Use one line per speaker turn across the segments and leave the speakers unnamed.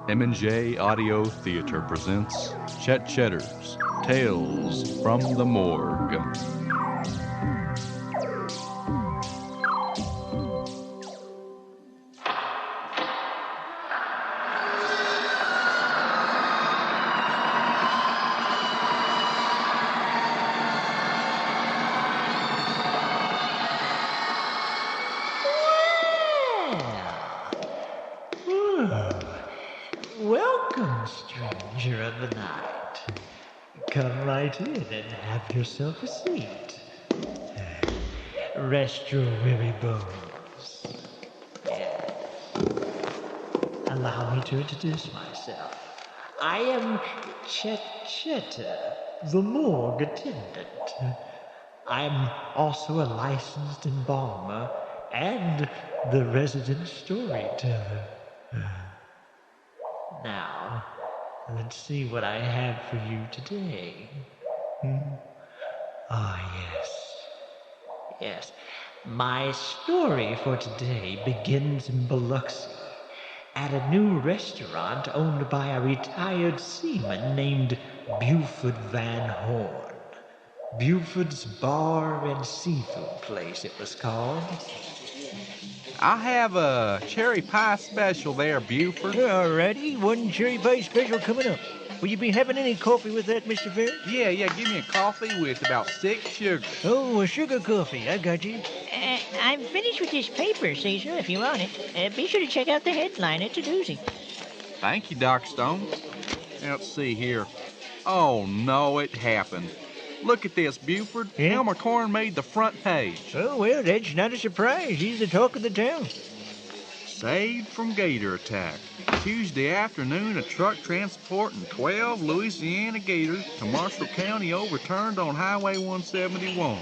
M&J Audio Theater presents Chet Chetter's Tales from the Morgue.
Welcome, stranger of the night. Come right in and have yourself a seat. Rest your weary bones. Yes. Allow me to introduce myself. I am Chet Chetter, the morgue attendant. I'm also a licensed embalmer and the resident storyteller. Now, let's see what I have for you today. Yes. Yes. My story for today begins in Biloxi, at a new restaurant owned by a retired seaman named Buford Van Horn. Buford's Bar and Seafood Place, it was called.
I have a cherry pie special there, Buford.
Alrighty, one cherry pie special coming up. Will you be having any coffee with that, Mr. Ferris?
Yeah, give me a coffee with about 6 sugars.
Oh, a sugar coffee. I got you.
I'm finished with this paper, Caesar, if you want it. Be sure to check out the headline. It's a doozy.
Thank you, Doc Stone. Now, let's see here. Oh, no, it happened. Look at this, Buford.
Yeah?
Elmer Corn made the front page.
Oh, well, that's not a surprise. He's the talk of the town.
Saved from gator attack. Tuesday afternoon, a truck transporting 12 Louisiana gators to Marshall County overturned on Highway 171.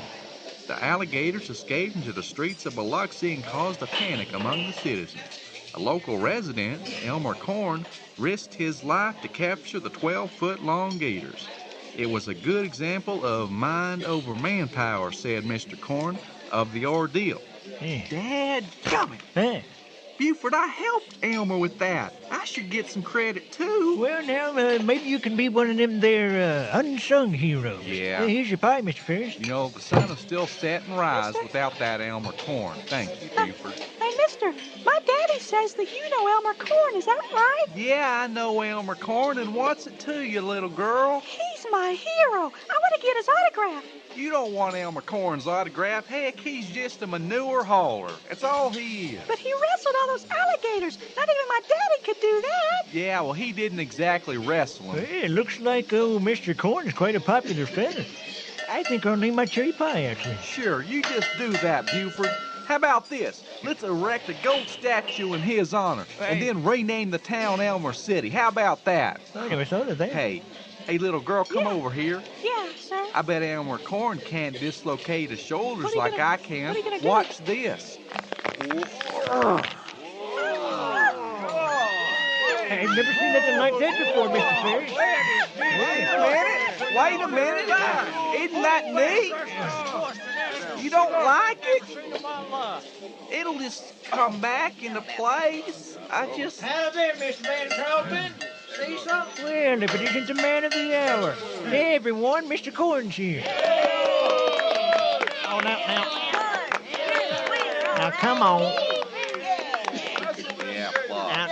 The alligators escaped into the streets of Biloxi and caused a panic among the citizens. A local resident, Elmer Corn, risked his life to capture the 12-foot-long gators. It was a good example of mind over manpower, said Mr. Corn, of the ordeal. Dad, gummit!
Huh?
Buford, I helped Elmer with that. I should get some credit, too.
Well, now, maybe you can be one of them there unsung heroes.
Yeah.
Here's your pie, Mr. Ferris.
You know, the sun will still set and rise without that Elmer Corn. Thank you, Buford.
Hey, mister, my daddy says that you know Elmer Corn, is that right?
Yeah, I know Elmer Corn, and what's it to you, little girl?
He's my hero. I want to get his autograph.
You don't want Elmer Corn's autograph. Heck, he's just a manure hauler. That's all he is.
But he wrestled all those alligators. Not even my daddy could do that.
Yeah, well, he didn't exactly wrestle him.
Well, it looks like old Mr. Corn is quite a popular fella. I think I'll name my cherry pie, actually.
Sure, you just do that, Buford. How about this? Let's erect a gold statue in his honor, and then rename the town Elmer City. How about that?
I never thought of that.
Hey, little girl, come over here.
Yeah, sir.
I bet Elmer Corn can't dislocate his shoulders
What are you
like
gonna-
I can.
what are you gonna do?
Watch this.
I've never seen nothing like that before, Mr. Ferris.
Wait a minute. Isn't that neat? You don't like it? It'll just come back into place.
How's that, Mr. Van Crofton? See something? Well, if it isn't the man of the hour. Hey, everyone, Mr. Corn's here. Oh, now. Now, come on.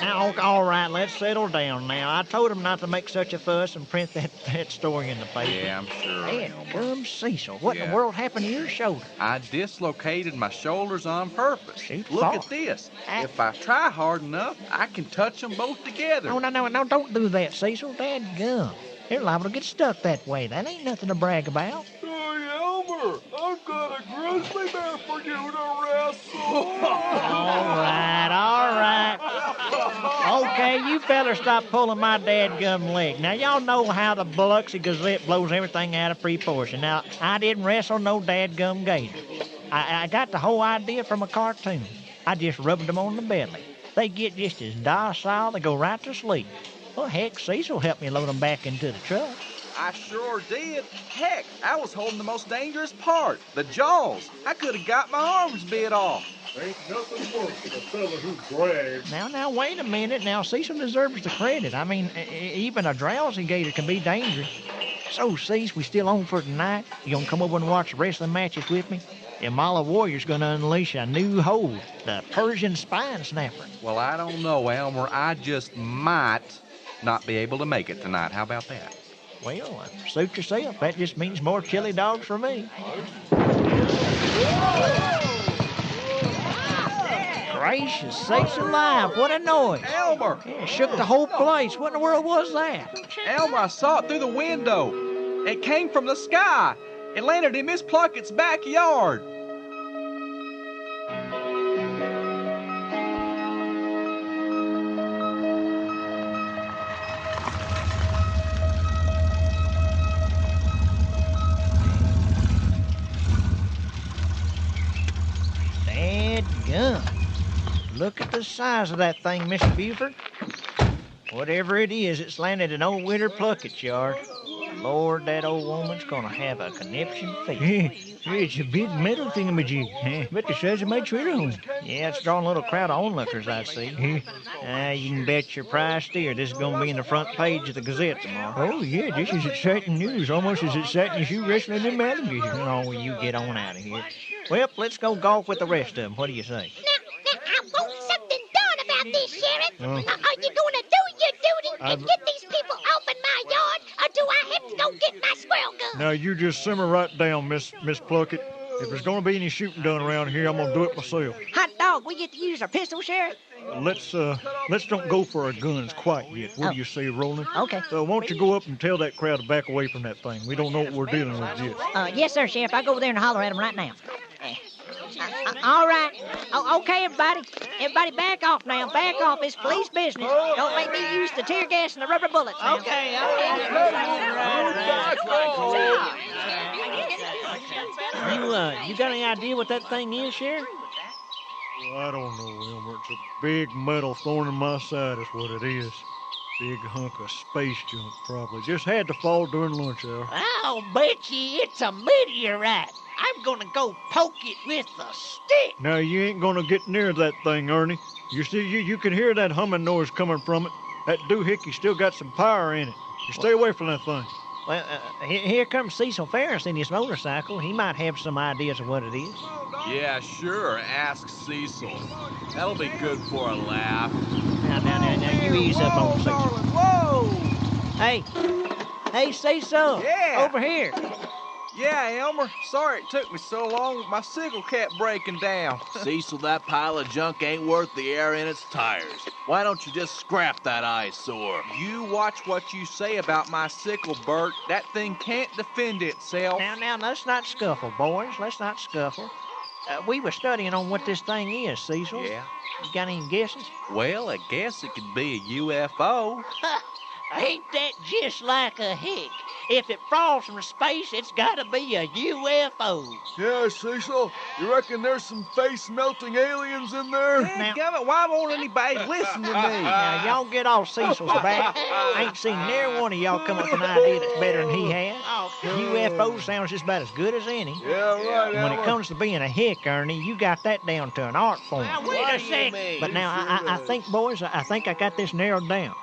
Now, all right, let's settle down now. I told him not to make such a fuss and print that story in the paper.
Yeah, I'm sure.
Hey, dumb Cecil, what in
Yeah.
the world happened to your shoulder?
I dislocated my shoulders on purpose.
Shoot,
Look
Paul.
at this. If I try hard enough, I can touch them both together.
No, don't do that, Cecil. Dadgum. You're liable to get stuck that way. That ain't nothing to brag about.
Hey, Elmer, I've got a grizzly bear for you to wrestle.
All right. Okay, you fellas stop pulling my dadgum leg. Now, y'all know how the Biloxi Gazette blows everything out of proportion. Now, I didn't wrestle no dadgum gator. I got the whole idea from a cartoon. I just rubbed them on the belly. They get just as docile, they go right to sleep. Well, heck, Cecil helped me load them back into the truck.
I sure did. Heck, I was holding the most dangerous part, the jaws. I could have got my arms bit off.
Ain't nothing worse than a fella who brags.
Now, wait a minute. Now, Cecil deserves the credit. I mean, even a drowsy gator can be dangerous. So, Cecil, we still on for tonight? You gonna come over and watch the wrestling matches with me? The Mala Warrior's gonna unleash a new hold, the Persian Spine Snapper.
Well, I don't know, Elmer. I just might not be able to make it tonight. How about that?
Well, suit yourself. That just means more chili dogs for me. Gracious sakes alive, what a noise.
Elmer!
Yeah, it shook the whole place. What in the world was that?
Elmer, I saw it through the window. It came from the sky. It landed in Miss Pluckett's backyard.
Dadgum. Look at the size of that thing, Miss Buford. Whatever it is, it's landed in old Winter Pluckett's yard. Lord, that old woman's gonna have a conniption feast. It's a big metal thingamajig. Bet the size of my trailer home. Yeah, it's drawing a little crowd of onlookers, I see. You can bet your price steer this is gonna be in the front page of the Gazette tomorrow. Oh, yeah, this is exciting news. Almost as exciting as you wrestling in alligators. Oh, you get on out of here. Well, let's go golf with the rest of them. What do you say?
Now, I want something done about this, Sheriff. Are you gonna do your duty and get these people off in my yard, or do I have to go get my squirrel gun?
Now, you just simmer right down, Miss Pluckett. If there's gonna be any shooting done around here, I'm gonna do it myself.
Hot dog, we get to use our pistol, Sheriff?
Let's don't go for our guns quite yet. What do you say, Roland?
Okay.
So why don't you go up and tell that crowd to back away from that thing? We don't know what we're dealing with yet.
Yes, sir, Sheriff. I'll go over there and holler at them right now. All right. Okay, everybody. Everybody back off now. Back off. It's police business. Don't make me use the tear gas and the rubber bullets now. Okay, You got any idea what that thing is, Sheriff?
Well, I don't know, Elmer. It's a big metal thorn in my side is what it is. Big hunk of space junk, probably. Just had to fall during lunch hour.
I'll bet you it's a meteorite. I'm gonna go poke it with a stick.
Now, you ain't gonna get near that thing, Ernie. You see, you can hear that humming noise coming from it. That doohickey still got some power in it. You stay away from that thing.
Well, here comes Cecil Ferris in his motorcycle. He might have some ideas of what it is.
Yeah, sure. Ask Cecil. That'll be good for a laugh.
Now, you ease up on Cecil.
Whoa!
Hey, Cecil.
Yeah.
Over here.
Yeah, Elmer. Sorry it took me so long. My sickle kept breaking down.
Cecil, that pile of junk ain't worth the air in its tires. Why don't you just scrap that eyesore?
You watch what you say about my sickle, Bert. That thing can't defend itself.
Now, let's not scuffle, boys. Let's not scuffle. We were studying on what this thing is, Cecil.
Yeah.
You got any guesses?
Well, I guess it could be a UFO.
Ain't that just like a hick? If it falls from space, it's gotta be a UFO.
Yeah, Cecil, you reckon there's some face-melting aliens in there?
Dadgummit, why won't anybody listen to me?
Now, y'all get off Cecil's back. I ain't seen near one of y'all come up with an idea that's better than he has. UFO sounds just about as good as any.
Yeah, right,
And when it comes to being a hick, Ernie, you got that down to an art form.
Now, wait a sec.
But now, I think, boys, I think I got this narrowed down.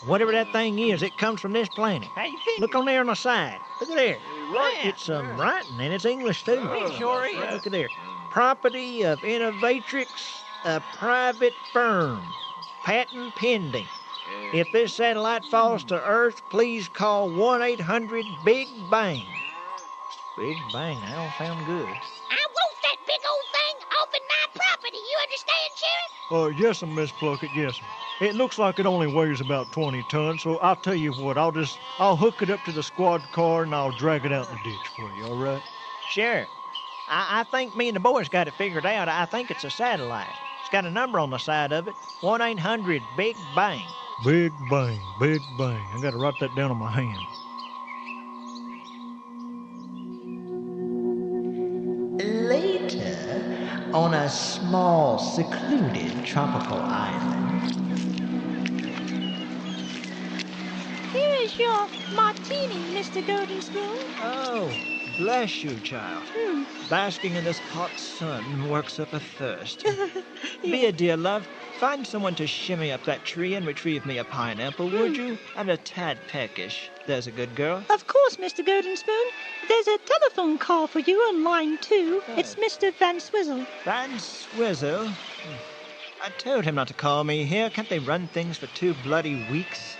Whatever that thing is, it comes from this planet.
How you think?
Look on there on the side. Look at there. It's writing, and it's English, too.
It sure is.
Look at there. Property of Innovatrix, a private firm. Patent pending. If this satellite falls to Earth, please call 1-800-BIG-BANG. Big Bang, that don't sound good.
I want that big old thing off in my property. You understand, Sheriff?
Yes'm, Miss Pluckett, yes'm. It looks like it only weighs about 20 tons, so I'll tell you what, I'll hook it up to the squad car and I'll drag it out in the ditch for you, all right?
Sheriff, I think me and the boys got it figured out. I think it's a satellite. It's got a number on the side of it. 1-800-BIG-BANG.
Big bang, big bang. I gotta write that down on my hand.
Later, on a small, secluded tropical island.
Here
Here's your martini, Mr. Golden Spoon.
Oh, bless you, child. Basking in this hot sun works up a thirst. Be a dear, love. Find someone to shimmy up that tree and retrieve me a pineapple, would you? I'm a tad peckish. There's a good girl.
Of course, Mr. Golden Spoon. There's a telephone call for you on line 2. It's Mr. Van Swizzle.
Van Swizzle? I told him not to call me here. Can't they run things for 2 bloody weeks?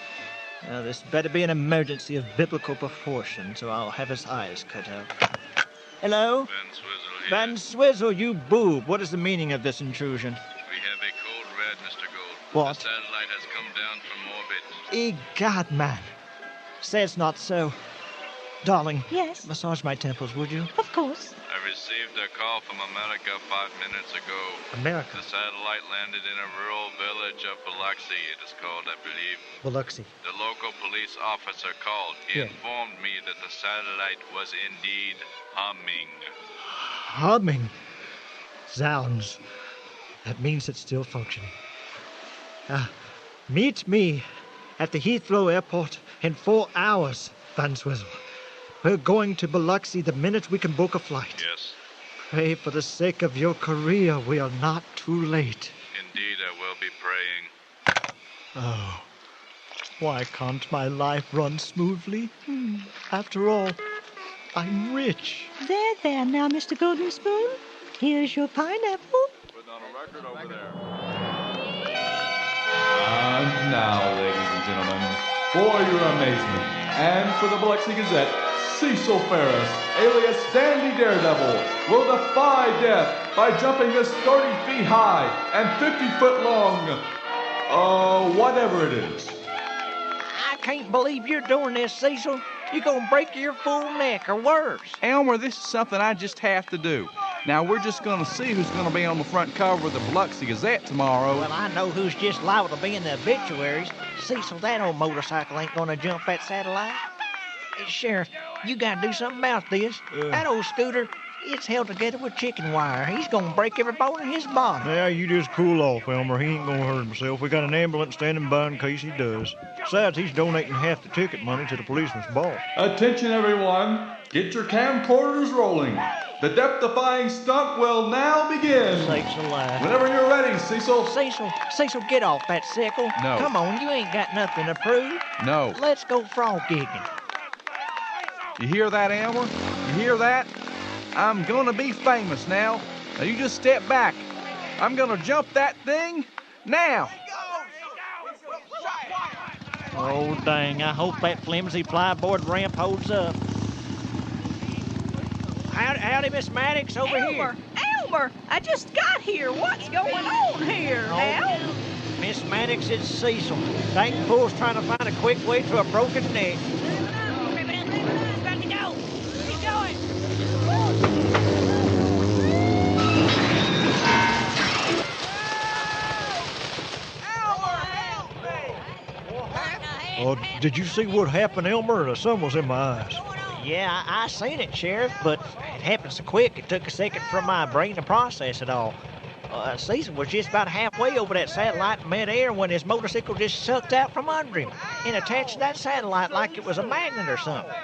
Now, this better be an emergency of biblical proportions, or I'll have his eyes cut out. Hello?
Van Swizzle here.
Van Swizzle, you boob. What is the meaning of this intrusion?
We have a code red, Mr. Gold.
What?
The satellite has come down from orbit.
Egad, man. Say it's not so. Darling,
Yes,
massage my temples, would you?
of course.
I received a call from America 5 minutes ago.
America.
The satellite landed in a rural village of Biloxi, it is called, I believe.
Biloxi.
The local police officer called. He
Yeah.
informed me that the satellite was indeed humming.
Humming. Zounds. That means it's still functioning. Meet me at the Heathrow Airport in 4 hours, Van Swizzle. We're going to Biloxi the minute we can book a flight.
Yes,
Pray for the sake of your career we are not too late.
indeed I will be praying.
Oh, why can't my life run smoothly? After all, I'm rich.
There now, Mr. Golden Spoon. Here's your pineapple.
Putting on a record over there.
And now, ladies and gentlemen, for your amazement, and for the Biloxi Gazette, Cecil Ferris, alias Dandy Daredevil, will defy death by jumping this 30 feet high and 50 foot long, whatever it is.
I can't believe you're doing this, Cecil. You're gonna break your full neck or worse.
Elmer, this is something I just have to do. Now, we're just going to see who's going to be on the front cover of the Biloxi Gazette tomorrow.
Well, I know who's just liable to be in the obituaries. Cecil, that old motorcycle ain't gonna jump that satellite. Sheriff, you gotta do something about this. That old scooter, it's held together with chicken wire. He's gonna break every bone in his body.
Now, you just cool off, Elmer. He ain't gonna hurt himself. We got an ambulance standing by in case he does. Besides, he's donating half the ticket money to the policeman's ball.
Attention, everyone. Get your camcorders rolling. The death-defying stunt will now begin.
Sakes alive.
Whenever you're ready, Cecil.
Cecil, get off that sickle.
No.
Come on, you ain't got nothing to prove.
No.
Let's go frog gigging.
You hear that, Elmer? You hear that? I'm going to be famous now. Now, you just step back. I'm going to jump that thing now.
Oh, dang, I hope that flimsy flyboard ramp holds up. Howdy, Miss Maddox, over here.
Elmer, I just got here. What's going on here now?
Miss Maddox, it's Cecil. Dang fool's trying to find a quick way to a broken neck.
Did you see what happened, Elmer? The sun was in my eyes.
Yeah, I seen it, Sheriff, but it happened so quick it took a second for my brain to process it all. Cecil was just about halfway over that satellite in midair when his motorcycle just sucked out from under him and attached to that satellite like it was a magnet or something.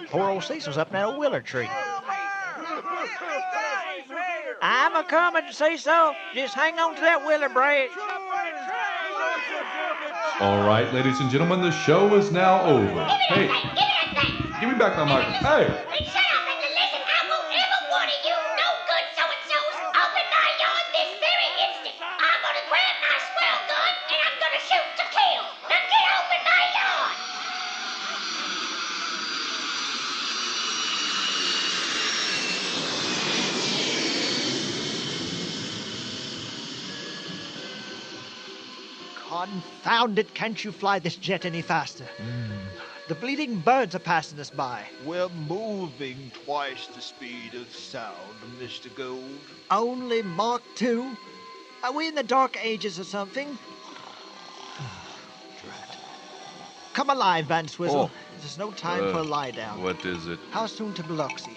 Poor old Cecil's up in that old willow tree. I'm a-coming, Cecil. Just hang on to that willow branch.
All right, ladies and gentlemen, the show is now over. Hey, give me back my microphone. Hey.
Shut up and listen. I won't ever one of you no good so-and-sos open my yard this very instant. I'm gonna grab my squirrel gun and I'm gonna shoot to kill. Now get open my yard.
Confound it, can't you fly this jet any faster? The bleeding birds are passing us by.
We're moving twice the speed of sound, Mr. Gold.
Only Mark II? Are we in the Dark Ages or something? Drat. Come alive, Van Swizzle. There's no time for a lie down.
What is it?
How soon to Biloxi?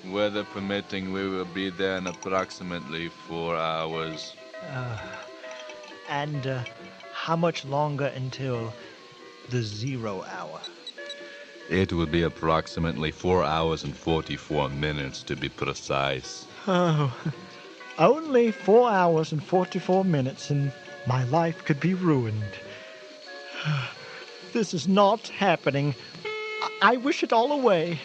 Weather permitting, we will be there in approximately 4 hours.
And how much longer until the 0 hour?
It will be approximately 4 hours and 44 minutes to be precise.
Oh, only 4 hours and 44 minutes, and my life could be ruined. This is not happening. I wish it all away.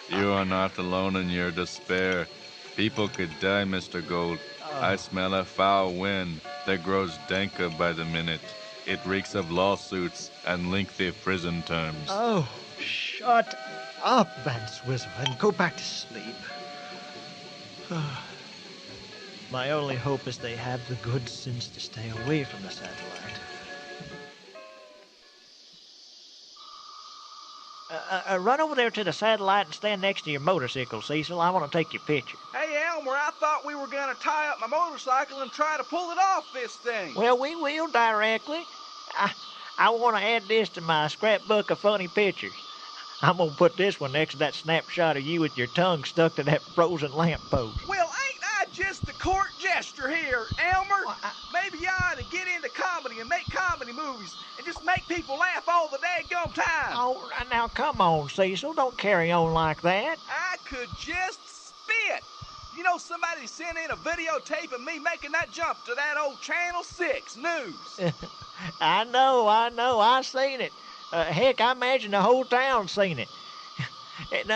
You are not alone in your despair. People could die, Mr. Gold. I smell a foul wind that grows danker by the minute. It reeks of lawsuits and lengthy prison terms.
Oh, shut up, Van Swizzle, and go back to sleep. My only hope is they have the good sense to stay away from the satellite. Run over there to the satellite and stand next to your motorcycle, Cecil. I want to take your picture.
Hey, Elmer, I thought we were going to tie up my motorcycle and try to pull it off this thing.
Well, we will directly. I want to add this to my scrapbook of funny pictures. I'm going to put this one next to that snapshot of you with your tongue stuck to that frozen lamppost.
Well, ain't I just the court jester here, Elmer? Maybe you ought to get into comedy and make comedy movies and just make people laugh all the daggum time.
Oh, now come on, Cecil. Don't carry on like that.
I could just spit. You know, somebody sent in a videotape of me making that jump to that old Channel 6 news.
I know. I seen it. Heck, I imagine the whole town's seen it.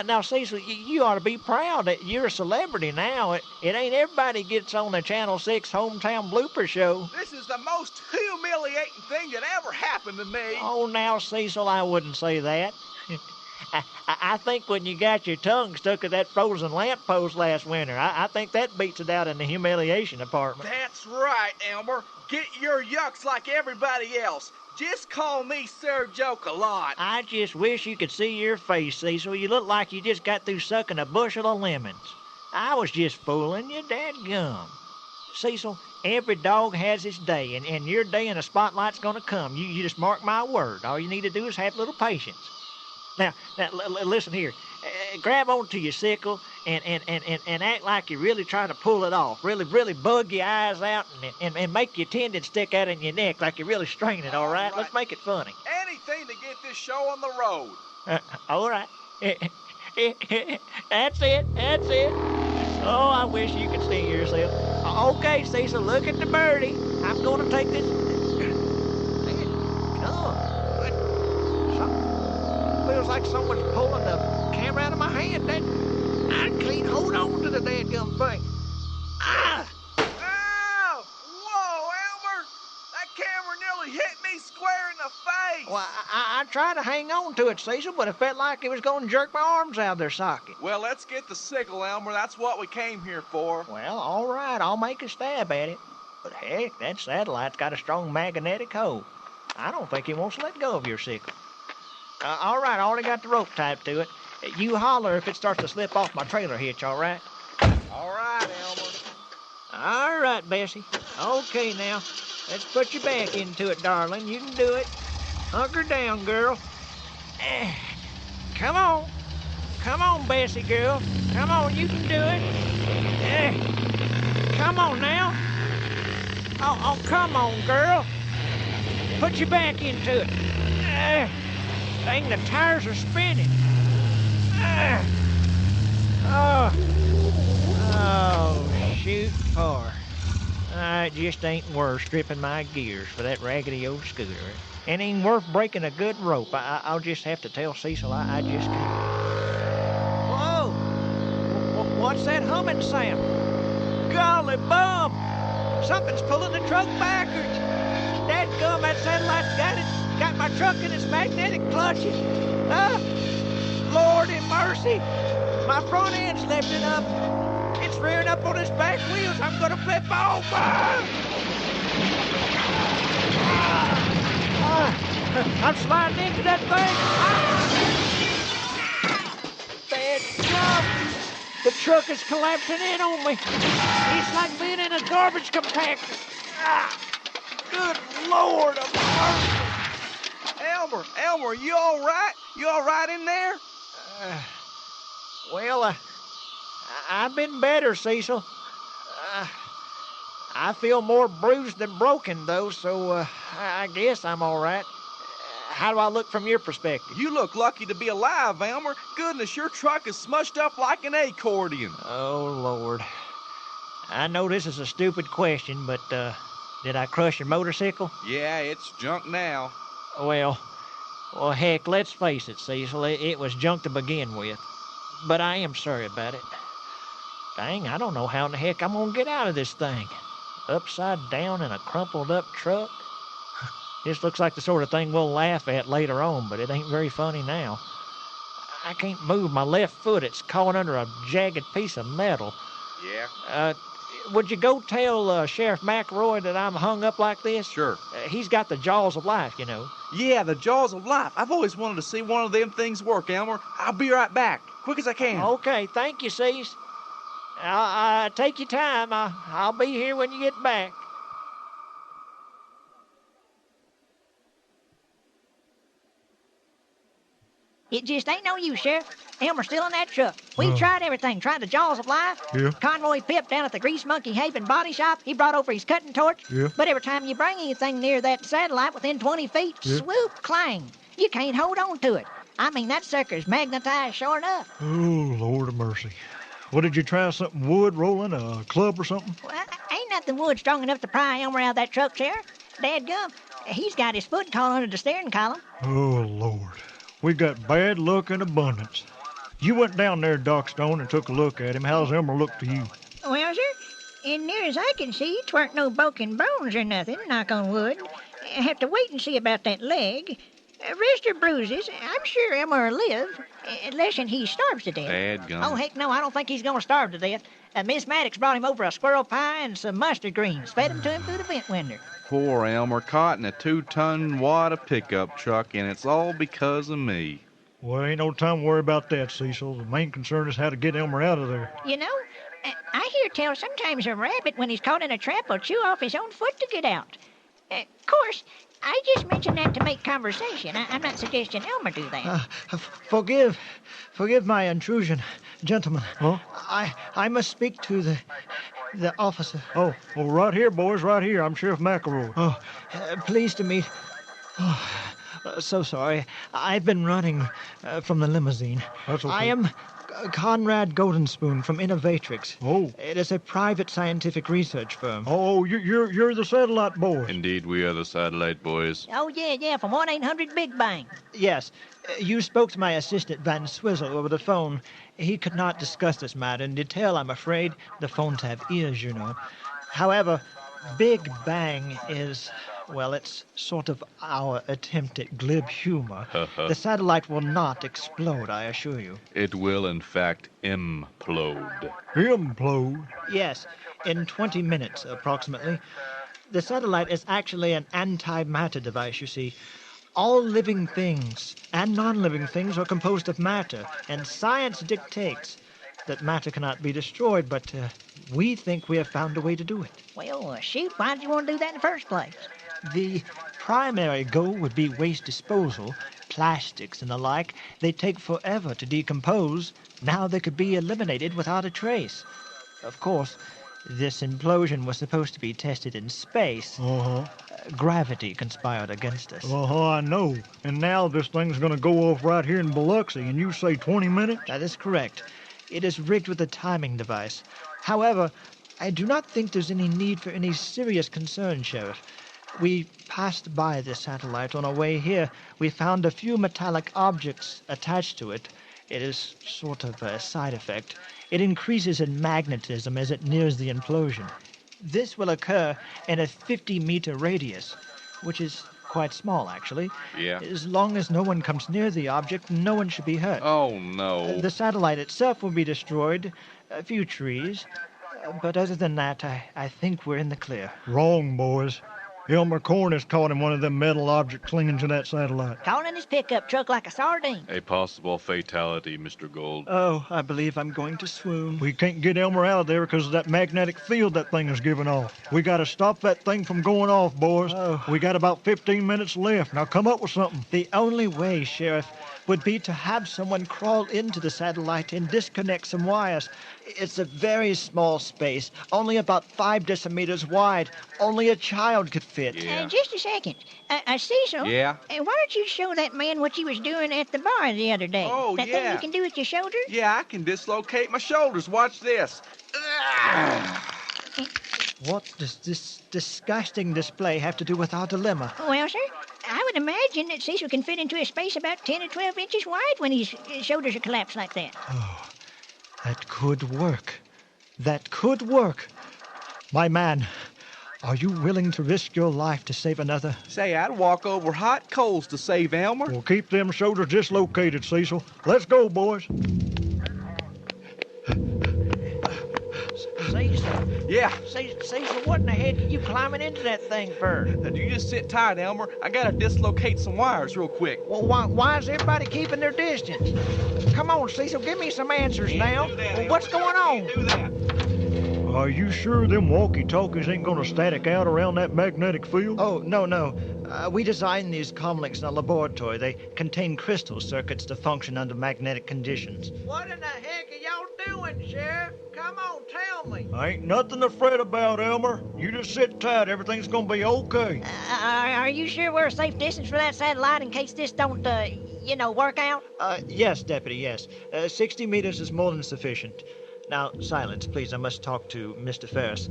Now, Cecil, you ought to be proud that you're a celebrity now. It ain't everybody gets on the Channel 6 hometown blooper show.
This is the most humiliating thing that ever happened to me.
Oh, now, Cecil, I wouldn't say that. I think when you got your tongue stuck to that frozen lamppost last winter, I think that beats it out in the humiliation department.
That's right, Elmer. Get your yucks like everybody else. Just call me Sir Joke a lot.
I just wish you could see your face, Cecil. You look like you just got through sucking a bushel of lemons. I was just fooling you, dadgum. Cecil, every dog has its day, and your day in the spotlight's gonna come. You just mark my word. All you need to do is have a little patience. Now listen here. Grab onto your sickle and act like you're really trying to pull it off. Really bug your eyes out and make your tendons stick out in your neck like you're really straining it, all right? Let's make it funny.
Anything to get this show on the road.
All right. That's it. Oh, I wish you could see yourself. Okay, Cecil, look at the birdie. I'm going to take this. Feels like someone's pulling the camera out of my hand. I can't hold on to the dadgum thing. Ah!
Ow! Whoa, Elmer! That camera nearly hit me square in the face.
Well, I tried to hang on to it, Cecil, but it felt like it was going to jerk my arms out of their socket.
Well, let's get the sickle, Elmer. That's what we came here for.
Well, all right. I'll make a stab at it. But heck, that satellite's got a strong magnetic hold. I don't think it wants to let go of your sickle. All right, I already got the rope tied to it. You holler if it starts to slip off my trailer hitch, all right?
All right, Elmer.
All right, Bessie. Okay, now, let's put you back into it, darling. You can do it. Hunker down, girl. Come on. Come on, Bessie, girl. Come on, you can do it. Come on, now. Oh, come on, girl. Put you back into it. Dang, the tires are spinning. Shoot, par. It just ain't worth stripping my gears for that raggedy old scooter. It ain't worth breaking a good rope. I'll just have to tell Cecil I just can't. Whoa! What's that humming sound? Golly bum! Something's pulling the truck backwards. Dadgum, that satellite's got my truck in its magnetic clutches. Lord in mercy. My front end's lifting up. It's rearing up on its back wheels. I'm gonna flip off. I'm sliding into that thing. Dadgum. The truck is collapsing in on me. It's like being in a garbage compactor. Good Lord of mercy.
Elmer, you all right? You all right in there?
Well, I've been better, Cecil. I feel more bruised than broken, though, so I guess I'm all right.
How do I look from your perspective?
You look lucky to be alive, Elmer. Goodness, your truck is smushed up like an accordion.
Oh, Lord. I know this is a stupid question, but, did I crush your motorcycle?
Yeah, it's junk now.
Well, heck, let's face it, Cecil. It was junk to begin with. But I am sorry about it. Dang, I don't know how in the heck I'm gonna get out of this thing. Upside down in a crumpled up truck. This looks like the sort of thing we'll laugh at later on, but it ain't very funny now. I can't move my left foot. It's caught under a jagged piece of metal.
Yeah?
Would you go tell Sheriff McElroy that I'm hung up like this?
Sure.
He's got the jaws of life, you know.
Yeah, the jaws of life. I've always wanted to see one of them things work, Elmer. I'll be right back. Quick as I can.
Okay, thank you, Cease. Take your time. I'll be here when you get back.
It just ain't no use, Sheriff. Elmer's still in that truck. We tried everything. Tried the jaws of life.
Yeah.
Conroy Pip down at the Grease Monkey Haven Body Shop. He brought over his cutting torch.
Yeah.
But every time you bring anything near that satellite within 20 feet, swoop, clang. You can't hold on to it. I mean, that sucker's magnetized sure enough.
Oh, Lord of mercy. What, did you try something wood rolling, a club or something?
Well, ain't nothing wood strong enough to pry Elmer out of that truck, Sheriff. Dadgum, he's got his foot caught under the steering column.
Oh, Lord. We got bad luck in abundance. You went down there, Doc Stone, and took a look at him. How's Elmer look to you?
Well, sir, and near as I can see, 'tweren't no broken bones or nothing, knock on wood. Have to wait and see about that leg. Rest or bruises, I'm sure Elmer'll live, unless he starves to death.
Dadgum.
Oh, heck no, I don't think he's gonna starve to death. Miss Maddox brought him over a squirrel pie and some mustard greens, fed him to him through the vent window.
Poor Elmer, caught in a 2-ton wad of pickup truck, and it's all because of me.
Well, ain't no time to worry about that, Cecil. The main concern is how to get Elmer out of there.
You know, I hear tell sometimes a rabbit, when he's caught in a trap, will chew off his own foot to get out. Of course, I just mentioned that to make conversation. I'm not suggesting Elmer do that.
Forgive my intrusion, gentlemen.
Huh?
I must speak to the officer.
Oh, well, right here, boys, right here. I'm Sheriff McElroy.
Oh, pleased to meet. Oh, so sorry. I've been running from the limousine.
That's okay.
I am Conrad Goldenspoon from Innovatrix.
Oh.
It is a private scientific research firm.
Oh, you're the satellite boys.
Indeed, we are the satellite boys.
Oh, yeah, from 1-800-BIG BANG.
Yes. You spoke to my assistant, Van Swizzle, over the phone. He could not discuss this matter in detail, I'm afraid. The phones have ears, you know. However, Big Bang is, well, it's sort of our attempt at glib humor. The satellite will not explode, I assure you.
It will, in fact, implode.
Implode?
Yes, in 20 minutes, approximately. The satellite is actually an antimatter device, you see. All living things and non-living things are composed of matter, and science dictates that matter cannot be destroyed, but we think we have found a way to do it.
Well, shoot, why did you want to do that in the first place?
The primary goal would be waste disposal, plastics and the like. They take forever to decompose. Now they could be eliminated without a trace. Of course, this implosion was supposed to be tested in space. Gravity conspired against us.
I know. And now this thing's gonna go off right here in Biloxi, and you say 20 minutes?
That is correct. It is rigged with a timing device. However, I do not think there's any need for any serious concern, Sheriff. We passed by the satellite on our way here. We found a few metallic objects attached to it. It is sort of a side effect. It increases in magnetism as it nears the implosion. This will occur in a 50-meter radius, which is quite small, actually.
Yeah.
As long as no one comes near the object, no one should be hurt.
Oh, no.
The satellite itself will be destroyed, a few trees, but other than that, I think we're in the clear.
Wrong, boys. Elmer Corn is caught in one of them metal objects clinging to that satellite.
Caught in his pickup truck like a sardine.
A possible fatality, Mr. Gold.
Oh, I believe I'm going to swoon.
We can't get Elmer out of there because of that magnetic field that thing is giving off. We gotta stop that thing from going off, boys.
Oh.
We got about 15 minutes left. Now come up with something.
The only way, Sheriff, would be to have someone crawl into the satellite and disconnect some wires.
It's a very small space, only about 5 decimeters wide. Only a child could fit.
Yeah.
Just a second. Cecil?
Yeah?
Why don't you show that man what you was doing at the bar the other day?
Oh,
that thing
yeah.
you can do with your shoulder?
Yeah, I can dislocate my shoulders. Watch this.
What does this disgusting display have to do with our dilemma?
Well, sir, I would imagine that Cecil can fit into a space about 10 or 12 inches wide when his shoulders are collapsed like that.
Oh, that could work. That could work. My man, are you willing to risk your life to save another?
Say, I'd walk over hot coals to save Elmer.
Well, keep them shoulders dislocated, Cecil. Let's go, boys.
Cecil,
Yeah.
Cecil, what in the heck are you climbing into that thing for?
You just sit tight, Elmer. I gotta dislocate some wires real quick.
Well, why is everybody keeping their distance? Come on, Cecil, give me some answers now. What's going on?
Do that.
Are you sure them walkie-talkies ain't gonna static out around that magnetic field?
Oh, no. We designed these comlinks in a laboratory. They contain crystal circuits to function under magnetic conditions. What in the heck are y'all doing, Sheriff? Come on, tell me.
Ain't nothing to fret about, Elmer. You just sit tight. Everything's gonna be okay.
Are you sure we're a safe distance for that satellite in case this don't, work out?
Yes, Deputy, yes. 60 meters is more than sufficient. Now, silence, please. I must talk to Mr. Ferris.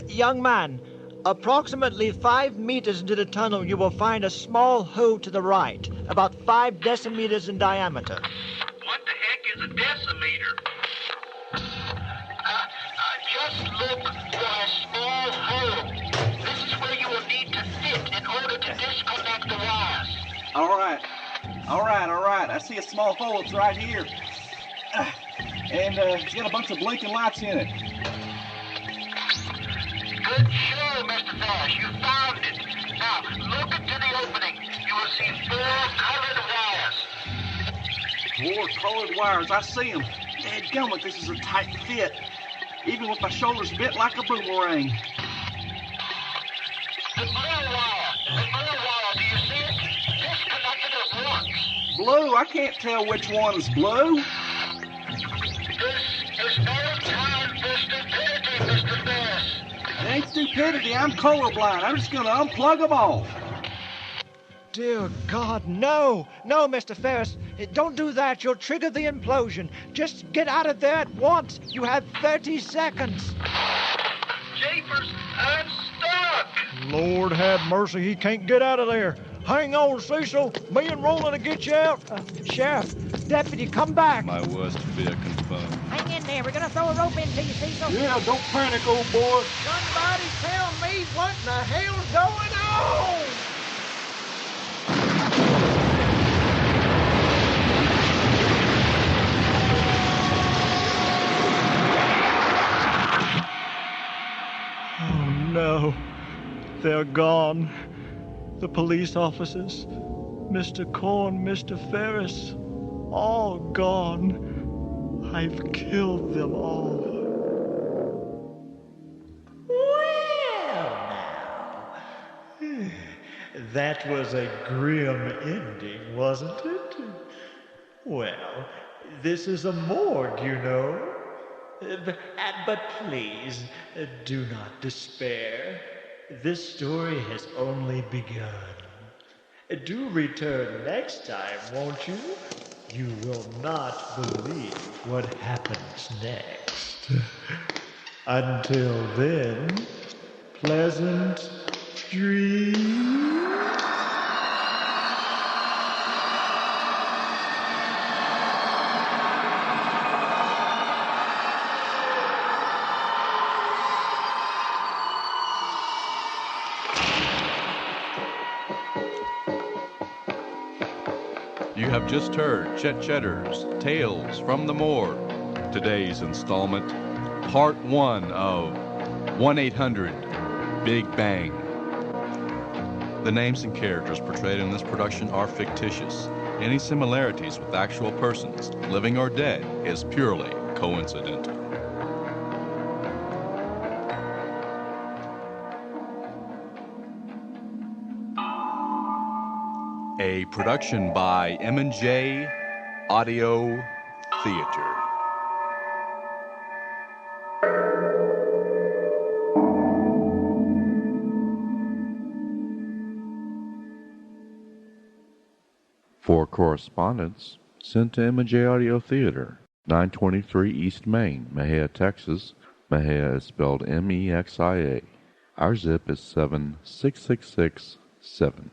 Young man, approximately 5 meters into the tunnel, you will find a small hole to the right, about 5 decimeters in diameter.
What the heck is a decimeter? Just look for a small hole. This is where you will need to fit in order to disconnect the wires.
All right. I see a small hole. It's right here. And it's got a bunch of blinking lights in it.
Good show, Mr. Ferris. You found it. Now, look into the opening. You will see 4 colored wires.
4 colored wires. I see them. Dadgummit, this is a tight fit. Even with my shoulders bent like a boomerang.
The blue wire, do you see it? Disconnected at once.
Blue? I can't tell which one is blue.
This is no time for stupidity, Mr. Ferris.
It ain't stupidity. I'm colorblind. I'm just gonna unplug them all.
Dear God, no! No, Mr. Ferris. Don't do that. You'll trigger the implosion. Just get out of there at once. You have 30 seconds.
Japers, I'm stuck.
Lord have mercy, he can't get out of there. Hang on, Cecil. Me and Roland will get you out.
Sheriff, Deputy, come back.
My worst fear confirmed.
Hang in there. We're going to throw a rope into you, Cecil.
Yeah, don't panic, old boy.
Somebody tell me what in the hell's going on!
Oh, no. They're gone. The police officers, Mr. Korn, Mr. Ferris, all gone. I've killed them all.
Well, now, that was a grim ending, wasn't it? Well, this is a morgue, you know. But please, do not despair. This story has only begun. Do return next time, won't you? You will not believe what happens next. Until then, pleasant dreams.
You have just heard Chet Chetter's Tales from the Morgue. Today's installment, part 1 of 1-800 Big Bang. The names and characters portrayed in this production are fictitious. Any similarities with actual persons, living or dead, is purely coincidental. A production by M&J Audio Theater. For correspondence, send to MJ Audio Theater, 923 East Main, Mexia, Texas. Mexia is spelled Mexia. Our zip is 76667.